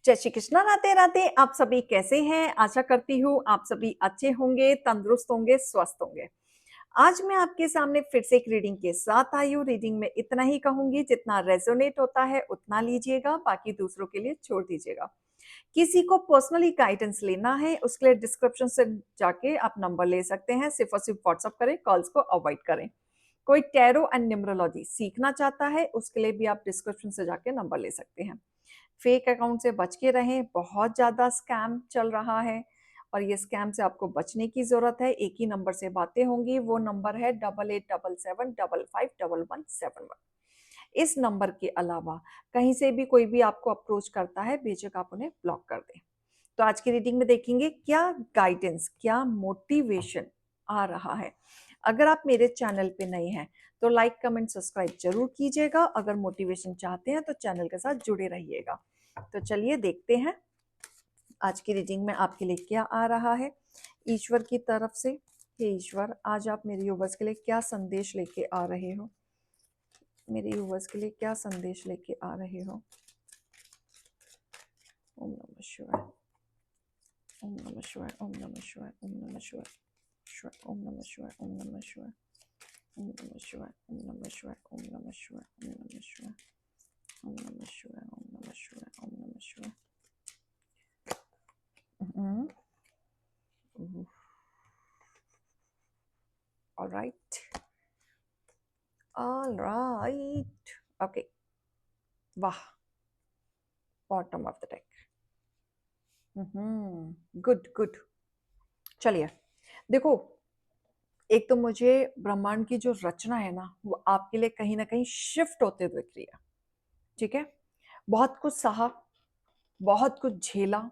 जय श्री कृष्णा। राधे राधे। आप सभी कैसे हैं? आशा करती हूँ आप सभी अच्छे होंगे, तंदुरुस्त होंगे, स्वस्थ होंगे। आज मैं आपके सामने फिर से एक रीडिंग के साथ आई हूँ। रीडिंग में इतना ही कहूंगी, जितना रेजोनेट होता है उतना लीजिएगा, बाकी दूसरों के लिए छोड़ दीजिएगा। किसी को पर्सनली गाइडेंस लेना है उसके लिए डिस्क्रिप्शन से जाके आप नंबर ले सकते हैं। सिर्फ और सिर्फ व्हाट्सअप करें, कॉल्स को अवॉइड करें। कोई टैरो एंड न्यूमरोलॉजी सीखना चाहता है उसके लिए भी आप डिस्क्रिप्शन से जाके नंबर ले सकते हैं। फेक अकाउंट से बच के रहें, बहुत ज़्यादा स्कैम चल रहा है और ये स्कैम से आपको बचने की ज़रूरत है। एक ही नंबर से बातें होंगी, वो नंबर है 8877755171। इस नंबर के अलावा कहीं से भी कोई भी आपको अप्रोच करता है, बेशक आप उन्हें ब्लॉक कर दें। तो आज की रीडिंग में देखेंगे क्या गाइडेंस, क्या मोटिवेशन आ रहा है। अगर आप मेरे चैनल पे नए हैं तो लाइक कमेंट सब्सक्राइब जरूर कीजिएगा। अगर मोटिवेशन चाहते हैं तो चैनल के साथ जुड़े रहिएगा। तो चलिए देखते हैं आज की रीडिंग में आपके लिए क्या आ रहा है ईश्वर की तरफ से। हे ईश्वर, आज आप मेरे व्यूअर्स के लिए क्या संदेश लेके आ रहे हो? मेरे व्यूअर्स के लिए क्या संदेश लेके आ रहे हो? ओम नमः शिवाय, ओम नमः शिवाय, ओम नमः शिवाय, ओम नमः शिवाय, ओम नमः शिवाय, ओम नमः शिवाय, ओम नमः शिवाय, ओम नमः शिवाय, ओम नमः शिवाय, ओम नमः शिवाय, ओम नमः शिवाय, ओम नमः शिवाय, ओम नमः शिवाय। All right. All right. Okay. वाह, bottom of the deck. Good good. चलिए देखो, एक तो मुझे ब्रह्मांड की जो रचना है ना, वो आपके लिए कहीं ना कहीं शिफ्ट होते हुए दिख रही है। ठीक है, बहुत कुछ सहा, बहुत कुछ झेला,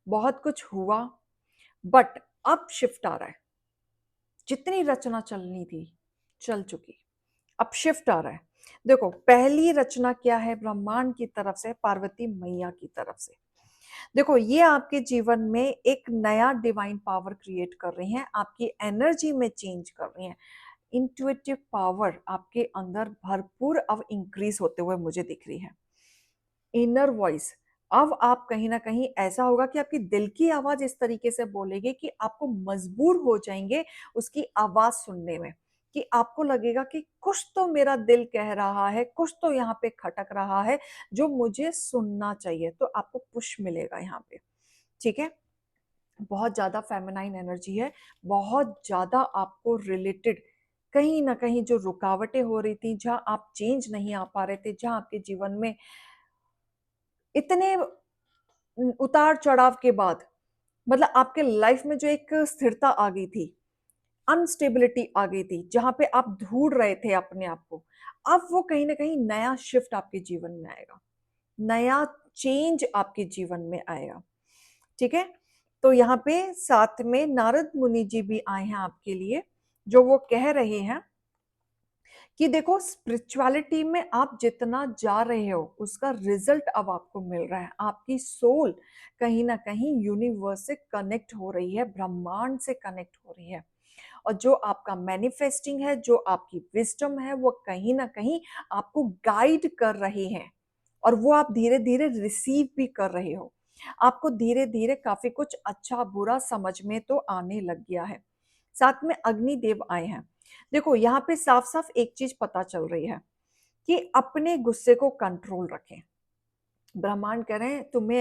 बहुत कुछ हुआ, बट अब शिफ्ट आ रहा है। जितनी रचना चलनी थी चल चुकी, अब शिफ्ट आ रहा है। देखो, पहली रचना क्या है ब्रह्मांड की तरफ से, पार्वती मैया की तरफ से। देखो, ये आपके जीवन में एक नया डिवाइन पावर क्रिएट कर रही हैं, आपकी एनर्जी में चेंज कर रही हैं। इंट्यूटिव पावर आपके अंदर भरपूर अब इंक्रीज होते हुए मुझे दिख रही है। इनर वॉइस, अब आप कहीं ना कहीं ऐसा होगा कि आपकी दिल की आवाज इस तरीके से बोलेगी कि आपको मजबूर हो जाएंगे उसकी आवाज सुनने में, कि आपको लगेगा कि कुछ तो मेरा दिल कह रहा है, कुछ तो यहाँ पे खटक रहा है जो मुझे सुनना चाहिए। तो आपको पुश मिलेगा यहाँ पे। ठीक है, बहुत ज्यादा फेमिनाइन एनर्जी है, बहुत ज्यादा आपको रिलेटेड कहीं ना कहीं जो रुकावटें हो रही थी, जहां आप चेंज नहीं आ पा रहे थे, जहां आपके जीवन में इतने उतार चढ़ाव के बाद, मतलब आपके लाइफ में जो एक स्थिरता आ गई थी, अनस्टेबिलिटी आ गई थी, जहां पे आप ढूंढ रहे थे अपने आप को, अब वो कहीं ना कहीं नया शिफ्ट आपके जीवन में आएगा, नया चेंज आपके जीवन में आएगा। ठीक है, तो यहाँ पे साथ में नारद मुनि जी भी आए हैं आपके लिए, जो वो कह रहे हैं कि देखो, स्पिरिचुअलिटी में आप जितना जा रहे हो उसका रिजल्ट अब आपको मिल रहा है। आपकी सोल कहीं ना कहीं यूनिवर्स से कनेक्ट हो रही है, ब्रह्मांड से कनेक्ट हो रही है, और जो आपका मैनिफेस्टिंग है, जो आपकी विजडम है, वो कहीं ना कहीं आपको गाइड कर रही है, और वो आप धीरे धीरे रिसीव भी कर रहे हो। आपको धीरे धीरे काफी कुछ अच्छा बुरा समझ में तो आने लग गया है। साथ में अग्निदेव आए हैं। देखो, यहाँ पे साफ साफ एक चीज पता चल रही है कि अपने गुस्से को कंट्रोल रखें। ब्रह्मांड कह रहे हैं तुम्हें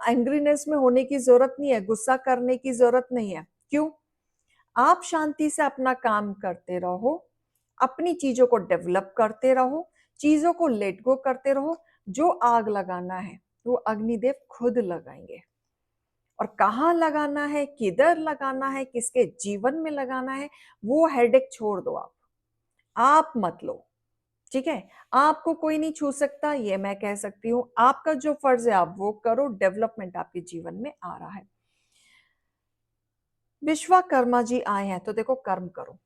एंग्रीनेस में होने की जरूरत नहीं है, गुस्सा करने की जरूरत नहीं है। क्यों? आप शांति से अपना काम करते रहो, अपनी चीजों को डेवलप करते रहो, चीजों को लेट गो करते रहो। जो आग लगाना है वो अग्निदेव खुद लगाएंगे, और कहाँ लगाना है, किधर लगाना है, किसके जीवन में लगाना है, वो हेडेक छोड़ दो। आप मत लो। ठीक है, आपको कोई नहीं छू सकता, ये मैं कह सकती हूँ। आपका जो फर्ज है आप वो करो, डेवलपमेंट आपके जीवन में आ रहा है। विश्वकर्मा जी आए हैं, तो देखो, कर्म करो।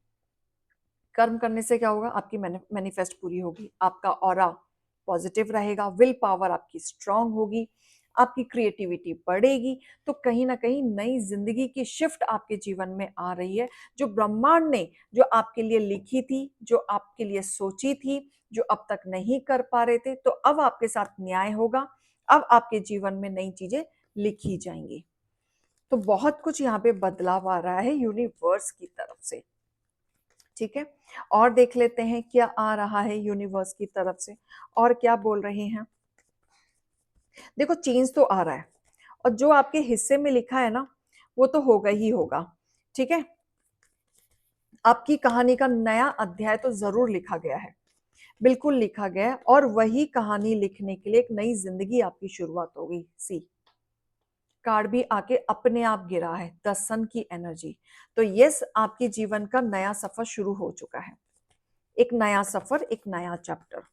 कर्म करने से क्या होगा? आपकी मैनिफेस्ट पूरी होगी, आपका ऑरा पॉजिटिव रहेगा, विल पावर आपकी स्ट्रांग होगी, आपकी क्रिएटिविटी बढ़ेगी। तो कहीं ना कहीं नई जिंदगी की शिफ्ट आपके जीवन में आ रही है। जो ब्रह्मांड ने जो आपके लिए लिखी थी, जो आपके लिए सोची थी, जो अब तक नहीं कर पा रहे थे, तो अब आपके साथ न्याय होगा। अब आपके जीवन में नई चीजें लिखी जाएंगी। तो बहुत कुछ यहाँ पे बदलाव आ रहा है यूनिवर्स की तरफ से। ठीक है, और देख लेते हैं क्या आ रहा है यूनिवर्स की तरफ से और क्या बोल रहे हैं। देखो चेंज तो आ रहा है, और जो आपके हिस्से में लिखा है ना वो तो होगा ही होगा। ठीक है, आपकी कहानी का नया अध्याय तो जरूर लिखा गया है, बिल्कुल लिखा गया है, और वही कहानी लिखने के लिए एक नई जिंदगी आपकी शुरुआत होगी। सी कार्ड भी आके अपने आप गिरा है, द सन की एनर्जी। तो यस, आपके जीवन का नया सफर शुरू हो चुका है, एक नया सफर, एक नया चैप्टर,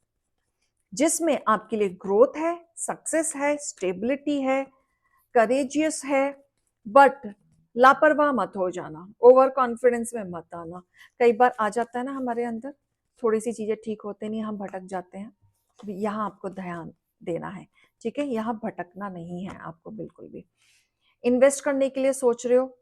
जिसमें आपके लिए ग्रोथ है, सक्सेस है, स्टेबिलिटी है, करेजियस है। बट लापरवाह मत हो जाना, ओवर कॉन्फिडेंस में मत आना। कई बार आ जाता है ना हमारे अंदर, थोड़ी सी चीजें ठीक होते नहीं, हम भटक जाते हैं। यहाँ आपको ध्यान देना है। ठीक है, यहाँ भटकना नहीं है आपको बिल्कुल भी। इन्वेस्ट करने के लिए सोच रहे हो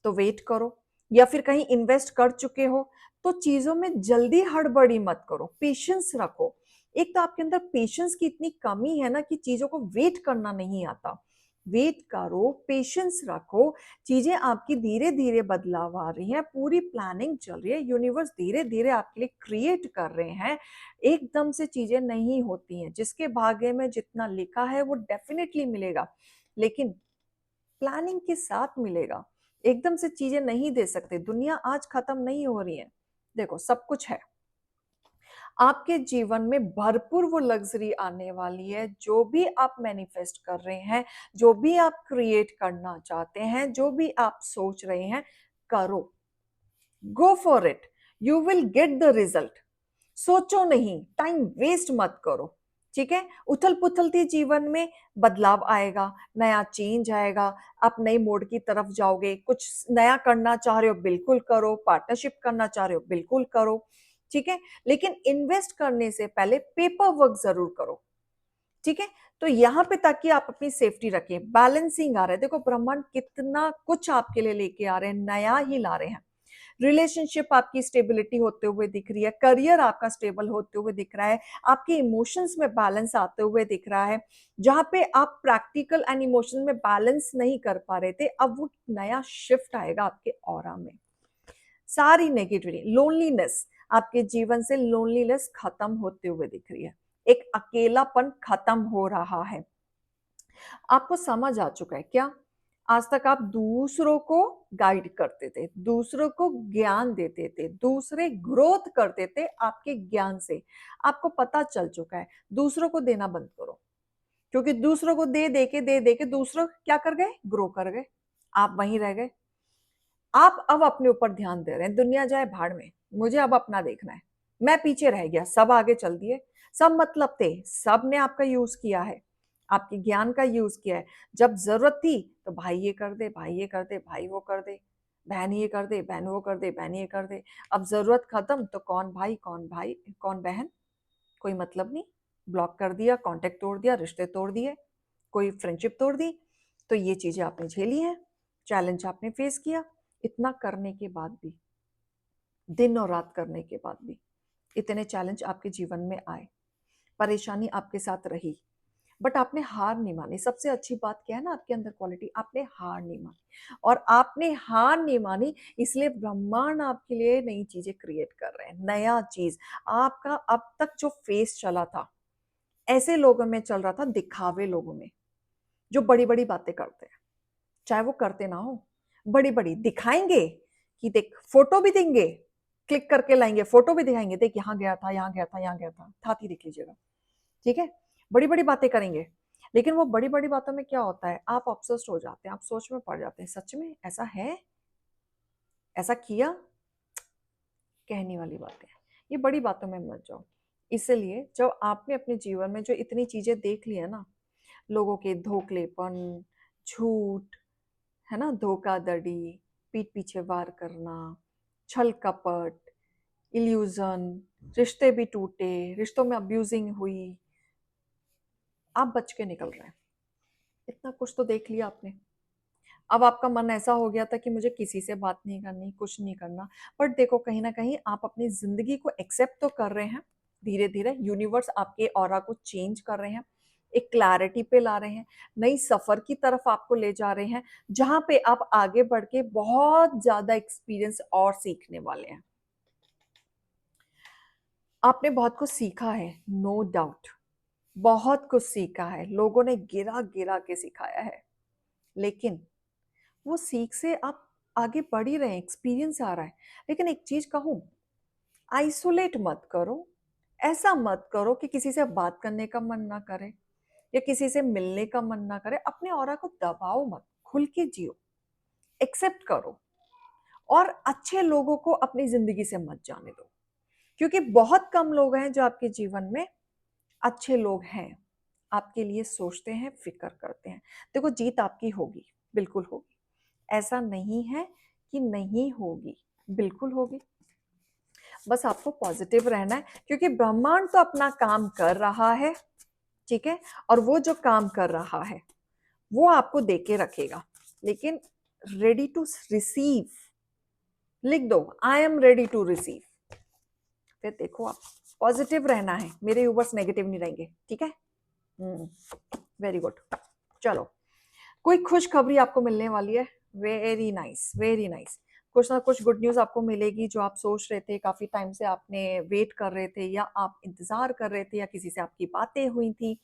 तो वेट करो, या फिर कहीं इन्वेस्ट कर चुके हो तो चीजों में जल्दी हड़बड़ी मत करो, पेशेंस रखो। एक तो आपके अंदर पेशेंस की इतनी कमी है ना कि चीजों को वेट करना नहीं आता। वेट करो, पेशेंस रखो, चीजें आपकी धीरे धीरे बदलाव आ रही हैं, पूरी प्लानिंग चल रही है, यूनिवर्स धीरे धीरे आपके लिए क्रिएट कर रहे हैं। एकदम से चीजें नहीं होती हैं, जिसके भाग्य में जितना लिखा है वो डेफिनेटली मिलेगा, लेकिन प्लानिंग के साथ मिलेगा। एकदम से चीजें नहीं दे सकते, दुनिया आज खत्म नहीं हो रही है। देखो सब कुछ है आपके जीवन में, भरपूर वो लग्जरी आने वाली है। जो भी आप मैनिफेस्ट कर रहे हैं, जो भी आप क्रिएट करना चाहते हैं, जो भी आप सोच रहे हैं, करो, go for it, you will get the result. सोचो नहीं, टाइम वेस्ट मत करो। ठीक है, उथल पुथल थी जीवन में, बदलाव आएगा, नया चेंज आएगा, आप नई मोड की तरफ जाओगे। कुछ नया करना चाह रहे हो बिल्कुल करो, पार्टनरशिप करना चाह रहे हो बिल्कुल करो। ठीक है, लेकिन इन्वेस्ट करने से पहले पेपर वर्क जरूर करो। ठीक है, तो यहाँ पे ताकि आप अपनी सेफ्टी रखें, बैलेंसिंग आ रहा है। देखो ब्रह्मांड कितना कुछ आपके लिए लेके आ रहे हैं, नया ही ला रहे हैं। रिलेशनशिप आपकी स्टेबिलिटी होते हुए दिख रही है, करियर आपका स्टेबल होते हुए दिख रहा है, आपके इमोशंस में बैलेंस आते हुए दिख रहा है। जहां पे आप प्रैक्टिकल एंड इमोशन में बैलेंस नहीं कर पा रहे थे, अब वो नया शिफ्ट आएगा आपके ऑरा में। सारी नेगेटिविटी, लोनलीनेस, आपके जीवन से लोनलीनेस खत्म होते हुए दिख रही है, एक अकेलापन खत्म हो रहा है। आपको समझ आ चुका है क्या? आज तक आप दूसरों को गाइड करते थे, दूसरों को ज्ञान देते थे, दूसरे ग्रोथ करते थे आपके ज्ञान से। आपको पता चल चुका है, दूसरों को देना बंद करो, क्योंकि दूसरों को दे दे के दूसरों क्या कर गए? ग्रो कर गए, आप वहीं रह गए। आप अब अपने ऊपर ध्यान दे रहे हैं, दुनिया जाए भाड़ में, मुझे अब अपना देखना है। मैं पीछे रह गया, सब आगे चल दिए, सब मतलब थे, सब ने आपका यूज किया है, आपके ज्ञान का यूज किया है। जब जरूरत थी तो भाई ये कर दे, भाई ये कर दे, भाई वो कर दे, बहन ये कर दे, बहन वो कर दे, बहन ये कर दे। अब जरूरत खत्म तो कौन भाई कौन भाई कौन बहन, कोई मतलब नहीं, ब्लॉक कर दिया, कांटेक्ट तोड़ दिया, रिश्ते तोड़ दिए, कोई फ्रेंडशिप तोड़ दी। तो ये चीजें आपने झेली हैं, चैलेंज आपने फेस किया। इतना करने के बाद भी, दिन और रात करने के बाद भी, इतने चैलेंज आपके जीवन में आए, परेशानी आपके साथ रही, बट आपने हार नहीं मानी। सबसे अच्छी बात क्या है ना आपके अंदर क्वालिटी, आपने हार नहीं मानी। और आपने हार नहीं मानी, इसलिए ब्रह्मांड आपके लिए नई चीजें क्रिएट कर रहे हैं, नया चीज। आपका अब तक जो फेस चला था, ऐसे लोगों में चल रहा था, दिखावे लोगों में, जो बड़ी बड़ी बातें करते हैं, चाहे वो करते ना हो, बड़ी बड़ी दिखाएंगे कि देख, फोटो भी देंगे, क्लिक करके लाएंगे, फोटो भी दिखाएंगे, देख यहाँ गया था, यहाँ गया था, यहाँ गया था ही देख लीजिएगा। ठीक है, बड़ी बड़ी बातें करेंगे, लेकिन वो बड़ी बड़ी बातों में क्या होता है, आप ऑब्सेस्ड हो जाते हैं, आप सोच में पड़ जाते हैं, सच में ऐसा है, ऐसा किया, कहने वाली बातें हैं। ये बड़ी बातों में मत जाओ। इसलिए जब आपने अपने जीवन में जो इतनी चीजें देख ली है ना, लोगों के धोखलेपन, झूठ, है ना, धोखाधड़ी, पीठ पीछे वार करना, छल कपट, इल्यूजन, रिश्ते भी टूटे, रिश्तों में अब्यूजिंग हुई, आप बच के निकल रहे हैं। इतना कुछ तो देख लिया आपने। अब आपका मन ऐसा हो गया था कि मुझे किसी से बात नहीं करनी, कुछ नहीं करना। बट देखो कहीं ना कहीं आप अपनी जिंदगी को एक्सेप्ट तो कर रहे हैं, धीरे धीरे यूनिवर्स आपके ऑरा को चेंज कर रहे हैं, एक क्लैरिटी पे ला रहे हैं, नई सफ़र की तरफ आपको ले जा रहे हैं, जहाँ पे आप आगे बढ़ के बहुत ज़्यादा एक्सपीरियंस और सीखने वाले हैं। आपने बहुत कुछ सीखा है, नो डाउट, बहुत कुछ सीखा है, लोगों ने गिरा-गिरा के सिखाया है, लेकिन वो सीख से आप आगे बढ़ ही रहे हैं, एक्सपीरियंस आ रहा है। लेकिन एक चीज़ कहूँ, आइसोलेट मत करो, ऐसा मत करो कि किसी से बात करने का मन ना करे या किसी से मिलने का मन ना करे। अपने ऑरा को दबाओ मत, खुल के जियो, एक्सेप्ट करो और अच्छे लोगों को अपनी ज़िंदगी से मत जाने दो, क्योंकि बहुत कम लोग हैं जो आपके जीवन में अच्छे लोग हैं, आपके लिए सोचते हैं, फ़िक्र करते हैं। देखो, जीत आपकी होगी, बिल्कुल होगी। ऐसा नहीं है कि नहीं होगी, बिल्कुल होगी। बस आपको पॉजिटिव रहना है, क्योंकि ब्रह्मांड तो अपना काम कर रहा है, ठीक है? और वो जो काम कर रहा है, वो आपको देके रखेगा। लेकिन रेडी टू रिसीव लिख दो, I am ready to receive. फिर देखो, आप पॉजिटिव रहना है, मेरे व्यूअर्स नेगेटिव नहीं रहेंगे, ठीक है? Very good. चलो, कोई खुशखबरी आपको मिलने वाली है। Very nice, very nice. कुछ ना कुछ गुड न्यूज़ आपको मिलेगी, जो आप सोच रहे थे, काफ़ी टाइम से आपने वेट कर रहे थे, या आप इंतज़ार कर रहे थे, या किसी से आपकी बातें हुई थी,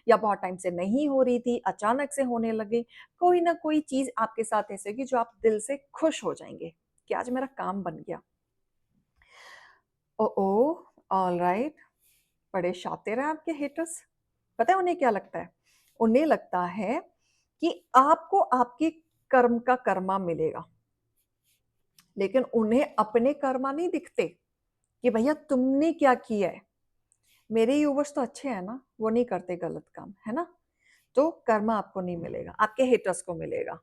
या बहुत टाइम से नहीं हो रही थी, अचानक से होने लगी। कोई ना कोई चीज़ आपके साथ ऐसी होगी जो आप दिल से खुश हो जाएंगे कि आज मेरा काम बन गया। ओ, ऑल राइट। बड़े शातिर हैं आपके हेटर्स। पता है उन्हें क्या लगता है? उन्हें लगता है कि आपको आपके कर्म का कर्मा मिलेगा, लेकिन उन्हें अपने कर्मा नहीं दिखते कि भैया तुमने क्या किया है। मेरे व्यूवर्स तो अच्छे हैं ना, वो नहीं करते गलत काम, है ना? तो कर्मा आपको नहीं मिलेगा, आपके हेटर्स को मिलेगा।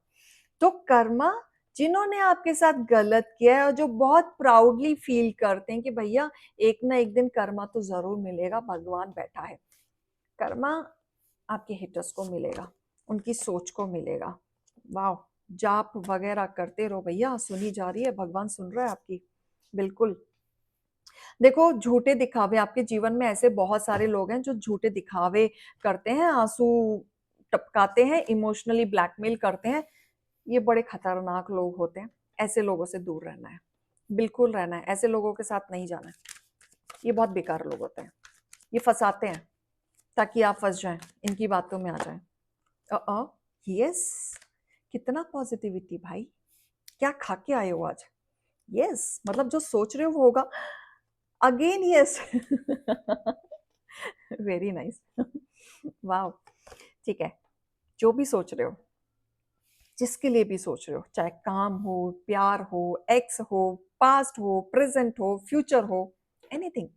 तो कर्मा, जिन्होंने आपके साथ गलत किया है और जो बहुत प्राउडली फील करते हैं कि भैया एक ना एक दिन कर्मा तो जरूर मिलेगा, भगवान बैठा है। कर्मा आपके हिटर्स को मिलेगा, उनकी सोच को मिलेगा। वाह, जाप वगैरह करते रहो भैया, सुनी जा रही है, भगवान सुन रहा है आपकी, बिल्कुल। देखो, झूठे दिखावे, आपके जीवन में ऐसे बहुत सारे लोग हैं जो झूठे दिखावे करते हैं, आंसू टपकाते हैं, इमोशनली ब्लैकमेल करते हैं। ये बड़े खतरनाक लोग होते हैं, ऐसे लोगों से दूर रहना है, बिल्कुल रहना है, ऐसे लोगों के साथ नहीं जाना है। ये बहुत बेकार लोग होते हैं, ये फंसाते हैं ताकि आप फंस जाएं, इनकी बातों में आ जाएं। यस, कितना पॉजिटिविटी भाई, क्या खा के आए हो आज? यस, मतलब जो सोच रहे हो वो होगा। Again yes. Very nice. वाह, ठीक है। जो भी सोच रहे हो, जिसके लिए भी सोच रहे हो, चाहे काम हो, प्यार हो, एक्स हो, पास्ट हो, प्रेजेंट हो, फ्यूचर हो, एनीथिंग,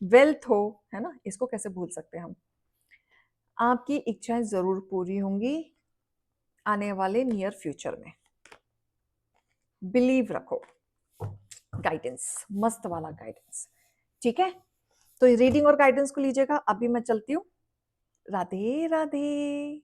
वेल्थ हो, है ना, इसको कैसे भूल सकते हैं हम। आपकी इच्छाएं जरूर पूरी होंगी आने वाले नियर फ्यूचर में, बिलीव रखो। गाइडेंस, मस्त वाला गाइडेंस, ठीक है? तो रीडिंग और गाइडेंस को लीजिएगा। अभी मैं चलती हूँ। राधे राधे।